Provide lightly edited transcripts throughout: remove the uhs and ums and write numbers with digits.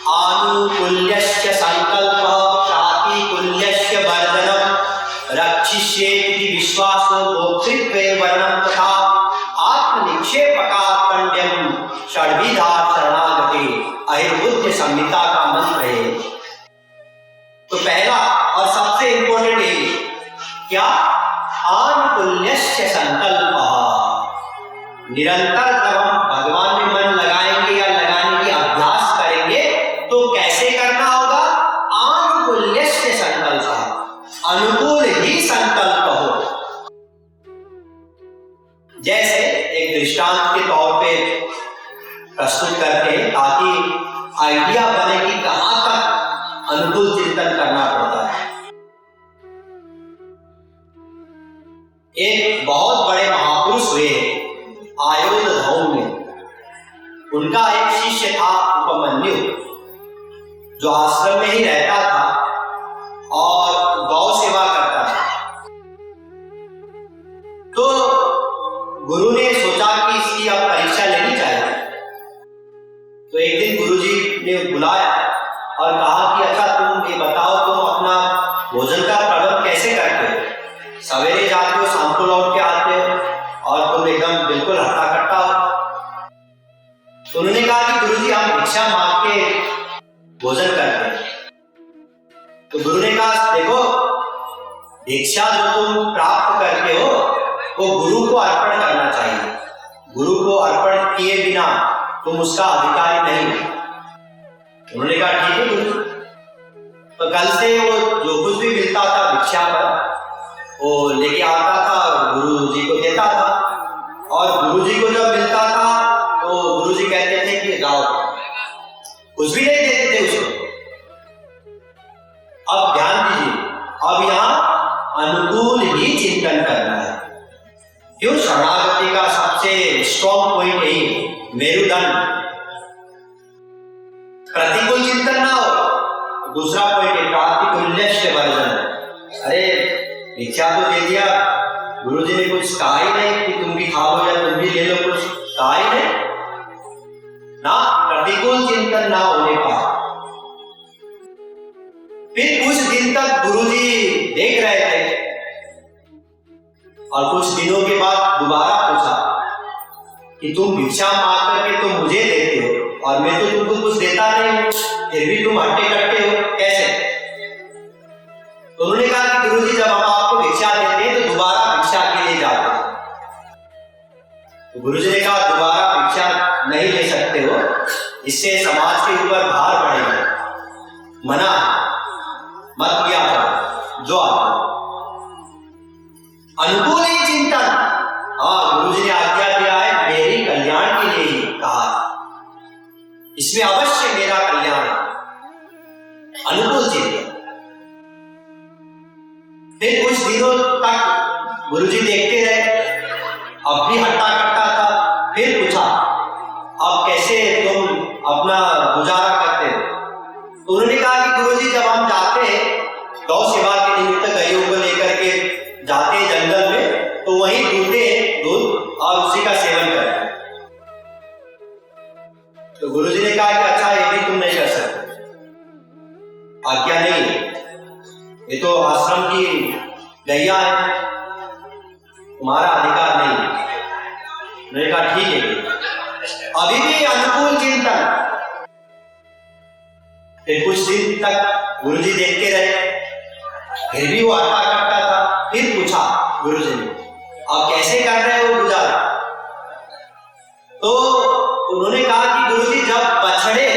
आनुकूल्यस्य संकल्पः प्रातिकूल्यस्य वर्जनम् रक्षिष्येति विश्वासो भोक्तृत्वे वर्णं तथा आत्मनिक्षेपकात्मण्यं षड्विधा शरणागते अहिर्बुद्ध संहिता का मंत्र है। तो पहला और सबसे इंपॉर्टेंट है क्या? आनुकूल्यस्य संकल्पः। निरंतर जब हम भगवान में मन लगाएंगे या लगाने की अभ्यास करेंगे तो कैसे करना होगा? आनुकूल्यस्य संकल्पः, अनुकूल ही संकल्प हो। जैसे एक दृष्टांत के तौर पे प्रस्तुत करते हैं ताकि आइडिया बने कि कहां तक अनुकूल चिंतन करना पड़ता है। एक बहुत बड़े महापुरुष हुए आयोध धौम में, उनका एक शिष्य था उपमन्यु, जो आश्रम में ही रहता था और गौ सेवा करता था। तो गुरु ने सोचा कि इसकी अब परीक्षा लेनी चाहिए। तो एक दिन गुरुजी ने बुलाया और कहा कि अच्छा तुम ये बताओ, तुम अपना भोजन का प्रबंध कैसे करते हो? सवेरे जाते हो, शाम को लौट के आते हो और तुम एकदम बिल्कुल हट्टा कट्टा हो। तो उन्होंने कहा कि गुरुजी हम भिक्षा मांग के भोजन करते हैं। तो गुरु ने कहा देखो, भिक्षा जो तुम प्राप्त करते हो वो गुरु को अर्पण करना चाहिए। गुरु को अर्पण किए बिना तुम उसका अधिकारी नहीं हो। उन्होंने कहा ठीक है गुरु। तो कल से वो जो कुछ भी मिलता था भिक्षा पर वो लेके आता था, गुरु जी को देता था। और गुरु जी को जब मिलता था तो गुरु जी कहते थे कि जाओ, कुछ भी नहीं देते थे उसको। अब ध्यान दीजिए, अब यहाँ अनुकूल ही चिंतन करना है। क्यों? शरणागति का सबसे स्ट्रॉन्ग पॉइंट यही, मेरुदंड। प्रतिकूल चिंतन ना हो। दूसरा पॉइंट है प्रातिकूल्यस्य वर्जन। अरे भिक्षा तो दे दिया, गुरुजी ने कुछ कहा ही नहीं कि तुम भी खा लो या तुम भी ले लो, कुछ कहा ही नहीं ना। प्रतिकूल चिंतन ना होने का। फिर कुछ दिन तक गुरुजी देख रहे थे और कुछ दिनों के बाद दोबारा पूछा कि तुम भिक्षा मांग करके तुम मुझे देते हो और मैं तो तुमको कुछ देता नहीं हूं, फिर भी तुम हट्टे कट्टे हो, कैसे? तो उन्होंने कहा कि गुरुजी जब हम आपको भिक्षा देते हैं तो दोबारा भिक्षा के लिए जाते हैं। तो गुरुजी ने कहा दोबारा भिक्षा नहीं ले सकते हो, इससे समाज के ऊपर भार पड़ेगा, मना मत किया करो जो आता। अनुकूल ही चिंतन, हाँ गुरुजी ने आज्ञा दिया है, मेरी कल्याण के लिए ही कहा, इसमें अवश्य मेरा कल्याण है। अनुकूल चिंतन। फिर कुछ दिनों तक गुरुजी देखते रहे, अब भी हट्टा कट्टा था। फिर पूछा अब कैसे तुम अपना गुजारा करते हो? तो उन्होंने कहा कि गुरुजी जब हम जाते हैं गौ सेवा के निमित्त गायों को लेकर के जाते हैं जंगल में, तो वहीं दूधते हैं दूध और उसी का सेवन करते हैं। तो गुरुजी ने कहा कि अच्छा ये भी तुम नहीं कर सकते, आज्ञा नहीं है, ये तो आश्रम की गैया है, तुम्हारा अधिकार नहीं है। मैंने कहा ठीक है, अभी भी अनुकूल चिंतन। फिर कुछ दिन तक गुरुजी देखते रहे, फिर भी वो हट्टा कट्टा था। फिर पूछा गुरुजी ने अब कैसे कर रहे हो गुजारा? तो उन्होंने कहा कि गुरुजी जब बछड़े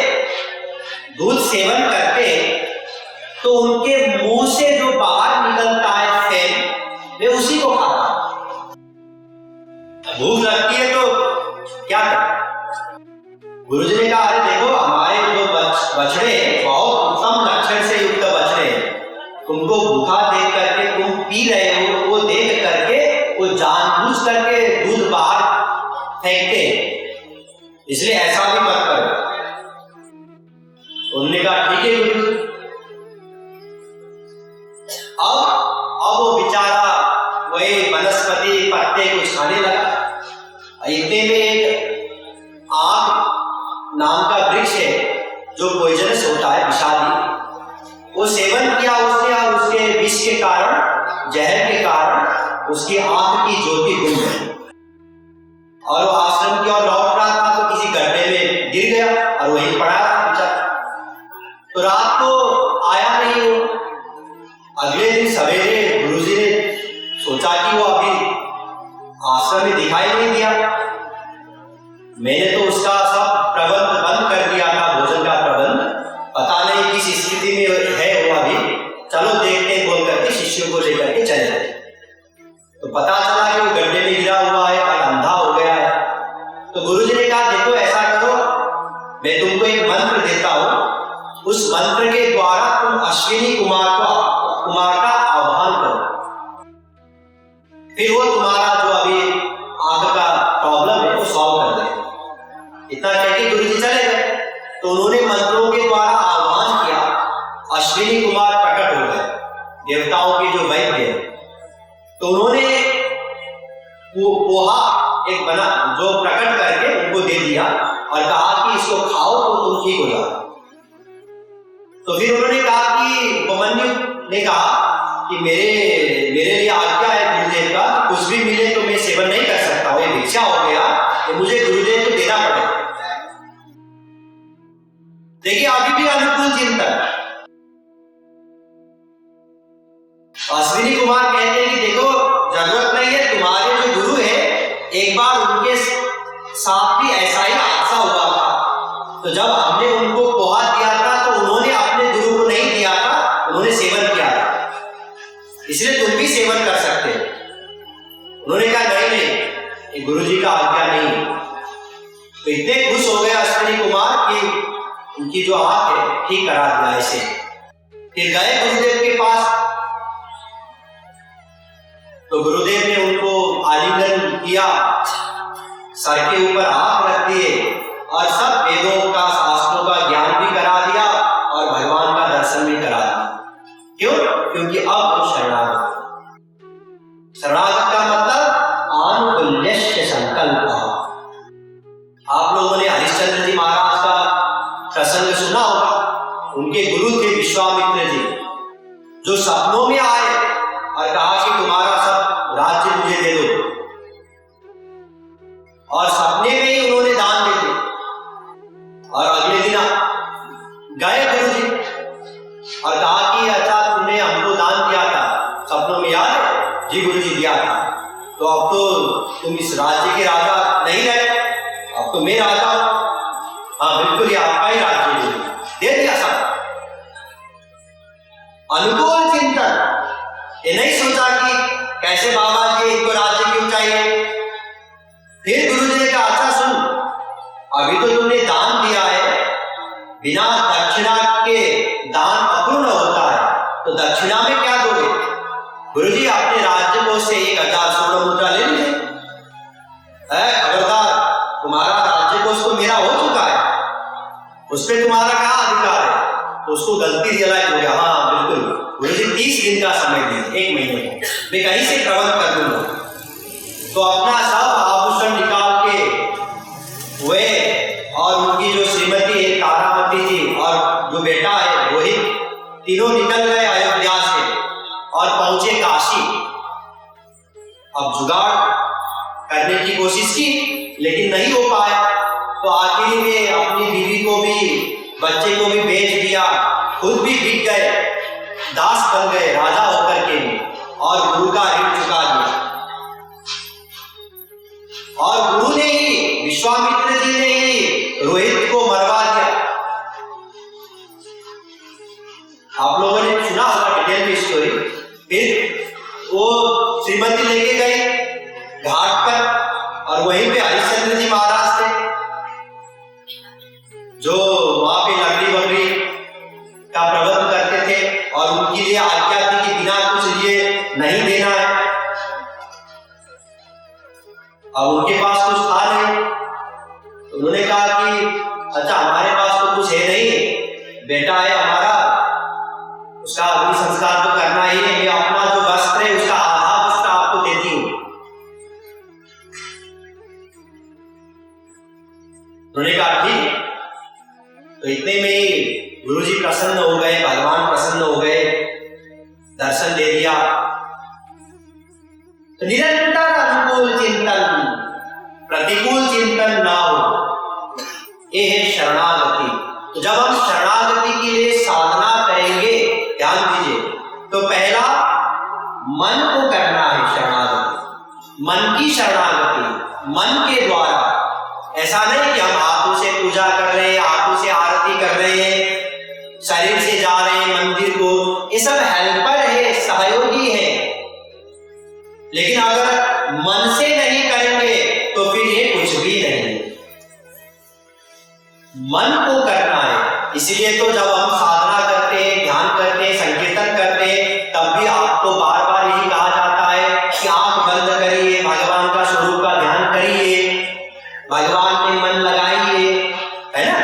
दूध सेवन करते तो उनके मुंह से जो बाहर निकलता है फैन, वे उसी को खाता। भूख लगती है तो क्या करें? गुरुजी ने कहा अरे देखो हमारे जो बछड़े बहुत उत्तम लक्षण से युक्त बछड़े हैं, तुमको भूखा देख करके तुम पी रहे हो, वो देख करके वो जानबूझ करके दूध बाहर फेंकते, इसलिए ऐसा भी मत करो। उन्होंने कहा ठीक है गुरुजी। अब वो बेचारा वही वनस्पति पत्ते कुछ खाने लगा। इतने में एक आम नाम का वृक्ष है जो पॉइजनस उसकी आंख की ज्योति गुम गई और वो आश्रम की ओर लौट रहा था तो किसी गड्ढे में गिर गया और वहीं पड़ा रहा बेचारा। तो रात को आया नहीं वो। अगले दिन सवेरे गुरुजी ने सोचा कि वो अभी आश्रम में दिखाई नहीं दिया। मैंने तो उसका सब प्रबंध बंद कर दिया था, भोजन का प्रबंध, पता नहीं किस स्थिति में है वो अभी, चलो देखते हैं बोल करके शिष्यों को लेकर के चले गए। तो पता चला कि वो गड्ढे में गिरा हुआ है और अंधा हो गया है। तो गुरुजी ने कहा देखो ऐसा करो, मैं तुमको एक मंत्र देता हूं, उस मंत्र के द्वारा तुम अश्विनी कुमार का आह्वान करो, फिर वो तुम्हारा जो अभी आंख का प्रॉब्लम है वो सॉल्व कर देगा। इतना कह के गुरुजी चले गए। तो उन्होंने मंत्रों के द्वारा आह्वान किया, अश्विनी कुमार प्रकट हो गए, देवताओं के जो वैद्य हैं। तो उन्होंने वो पोहा एक बना जो प्रकट करके उनको दे दिया और कहा कि इसको खाओ तो तुम ठीक हो जाओ। तो फिर उन्होंने कहा कि उपमन्यु ने कहा कि मेरे लिए आज्ञा है गुरुदेव का, कुछ भी मिले तो मैं सेवन नहीं कर सकता हूं, ये भिक्षा हो गया, तो मुझे गुरुदेव को देना पड़ेगा। देखिए अभी भी अनुकूल चिंतन। अश्विनी कुमार कहते हैं कि देखो जरूरत नहीं है, तुम्हारे जो गुरु है एक बार उनके साथ भी ऐसा ही हादसा हुआ था। तो जब हमने उनको पोहा दिया था तो उन्होंने अपने गुरु को नहीं दिया था, उन्होंने सेवन किया था, इसलिए तुम भी सेवन कर सकते हो। उन्होंने कहा नहीं, ये गुरुजी का आज्ञा नहीं। तो इतने खुश हो गए अश्विनी कुमार कि उनकी जो आंख है ठीक करा दिया ऐसे। फिर गए गुरुदेव के पास, तो गुरुदेव ने उनको आलिंगन किया, सर के ऊपर हाथ रख दिए और सब वेदों का शास्त्रों का ज्ञान भी करा दिया और भगवान का दर्शन भी करा दिया। क्यों? क्योंकि अब वो शरणागत का मतलब आनुकूल्यस्य संकल्प। आप लोगों ने हरिश्चंद्र जी महाराज का प्रसंग सुना होगा। उनके गुरु थे विश्वामित्र जी, जो सपनों में आए और कहा कि तुम्हारा सब राज्य मुझे दे दो, और सपने में ही उन्होंने दान दे दिया। और अगले दिन गए गुरुजी और कहा कि अच्छा तुमने हमको दान दिया था, सपनों में याद है? जी गुरुजी दिया था। तो अब तो तुम इस राज्य के राजा नहीं रहे, अब तो मैं राजा हूं। हाँ बिल्कुल, ये आपका ही राज्य है, दे दिया सब। अनुकूल चिंतन। ये नहीं सोचा कि कैसे बाबा जी इनको राज्य क्यों चाहिए। फिर गुरुजी ने कहा अच्छा सुन, अभी तो तुमने दान दिया है, बिना दक्षिणा के दान अपूर्ण होता है, तो दक्षिणा में क्या दोगे? गुरुजी अपने राज्य को से 1000 स्वर्ण मुद्रा ले लीजिए। खबरदार, तुम्हारा राज्य कोष तो मेरा हो चुका है, उस पर तुम्हारा क्या अधिकार है? तो उसको गलती रियलाइज हो गया, हाँ बिल्कुल गुरुजी 30 दिन का समय दीजिए, 1 महीने को मैं कहीं से प्रबंध कर दूंगा। तो अपना सब आभूषण निकाल के वे और उनकी जो श्रीमती है तारामती जी और जो बेटा है रोहित, तीनों निकल गए अयोध्या से और पहुंचे काशी। अब जुगाड़ करने की कोशिश की लेकिन नहीं हो पाया। तो आखिर में अपनी बीवी को भी बच्चे को भी बेच दिया, खुद भी बिक गए, दास बन गए राजा होकर के भी, और गुरु का ऋण चुका दिया। और गुरु ने ही, विश्वामित्र जी ने ही रोहित को मरवा दिया। आप लोगों ने सुना होगा डिटेल में स्टोरी। फिर वो श्रीमती लेके गई घाट पर और वहीं पे हरिश्चंद्र जी महाराज थे जो वहां पे लकड़ी बकड़ी का प्रबंध करते थे और उनके लिए आज्ञा थी कि बिना कुछ लिए नहीं देना है। अब उनके पास कुछ था नहीं, तो उन्होंने कहा कि अच्छा हमारे पास तो कुछ है नहीं, बेटा है हमारा, उसका अग्नि संस्कार तो करना ही है, मैं अपना जो वस्त्र है उसका आधा वस्त्र आपको देती हूँ। उन्होंने कहा ठीक। तो इतने में ही गुरुजी प्रसन्न हो गए, भगवान प्रसन्न हो गए, दर्शन दे दिया। तो निरंतर अनुकूल चिंतन, प्रतिकूल चिंतन ना हो, ये है शरणागति। तो जब हम शरणागति के लिए साधना करेंगे, ध्यान दीजिए, तो पहला मन को करना है शरणागति, मन की शरणागति, मन के द्वारा। ऐसा नहीं कि हम हाथों से पूजा कर रहे हैं, हाथों से आरती कर रहे हैं, शरीर से जा रहे हैं मंदिर को, ये सब हेल्पर है, सहयोगी है। लेकिन अगर मन से नहीं करेंगे तो फिर ये कुछ भी नहीं। मन को करना है। इसलिए तो जब हम साधना करते हैं, ध्यान करते हैं, संकीर्तन करते हैं, तब भी आपको बार बार यही कहा जाता है कि आंख बंद करिए, भगवान का स्वरूप का ध्यान करिए, भगवान में मन लगाइए, है ना।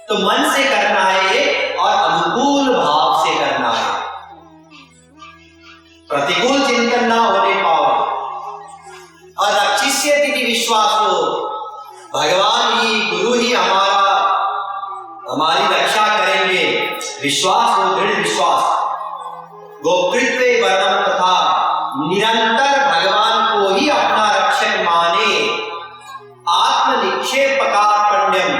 तो मन से करना है ये, और अनुकूल भाव से करना है, प्रतिकूल चिंतन ना होने पाओ। और रक्षिष्यति विश्वास हो, भगवान ही, गुरु ही हमारी रक्षा करेंगे, विश्वास हो, दृढ़ विश्वास। गोप्तृत्व वर्णम तथा निरंतर भगवान को ही अपना रक्षक माने, आत्म निक्षेप कार्पण्यम,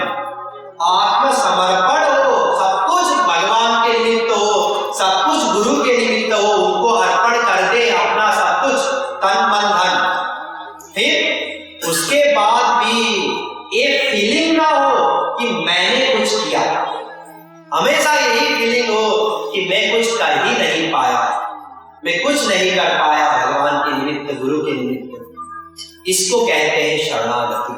आत्म समर्पण हो, सब कुछ भगवान के निमित्त हो, सब कुछ गुरु के निमित्त हो, उनको अर्पण कर दे अपना सब कुछ, तन मन धन। फिर उसके बाद भी ये फीलिंग ना हो कि मैंने कुछ किया, हमेशा यही फीलिंग हो कि मैं कुछ कर ही नहीं पाया, मैं कुछ नहीं कर पाया भगवान के निमित्त, गुरु के निमित्त। इसको कहते हैं शरणागति।